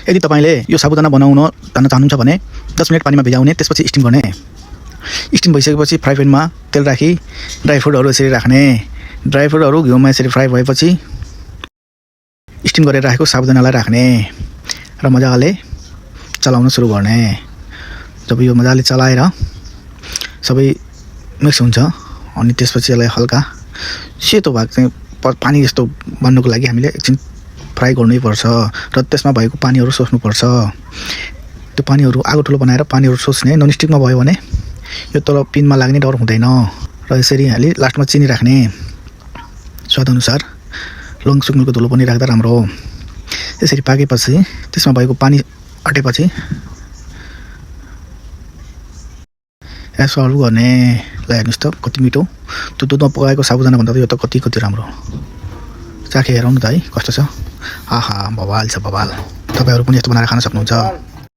यदि तपाईले यो साबुदाना बनाउन चाहनुहुन्छ भने 10 मिनेट पानीमा भिजाउने, त्यसपछि स्टिम गर्ने। स्टिम भइसकेपछि फ्राई प्यानमा तेल राखी ड्राई फ्रुटहरु यसरी राख्ने। ड्राई फ्रुटहरु घिउमा यसरी फ्राई भएपछि स्टिम गरेर राखेको साबुदानालाई राख्ने र मजाले चलाउन सुरु गर्ने। जब यो मजाले चलाएर सबै मिक्स हुन्छ अनि त्यसपछि यसलाई हल्का सेतो भाग चाहिँ पानी जस्तो बन्नको लागि हामीले एकछिन फ्राई गर्नै पर्छ र त्यसमा भएको पानीहरु सोस्नु पर्छ। त्यो पानीहरु आगो ठुलो बनाएर पानीहरु सोस्ने। ननस्टिकमा भयो भने यो तल पिनमा लाग्ने डर हुँदैन। र यसरी हाली लास्टमा चिनी राख्ने स्वाद अनुसार। लङ सुकुनको धुलो पनि राख्दा राम्रो हो। यसरी पाकेपछि त्यसमा भएको पानी अटेपछि यसो अल्लु गर्ने। ल हेर्नुस् त कति मिठो। त्यो दुधमा पकाएको साबुदाना भन्दा त यो त कति राम्रो। चाखे हेरौँ न त है कस्तो छ। आहा बवाल छ बवाल। तपाईहरु पनि यस्तो बनाएर खान सक्नुहुन्छ।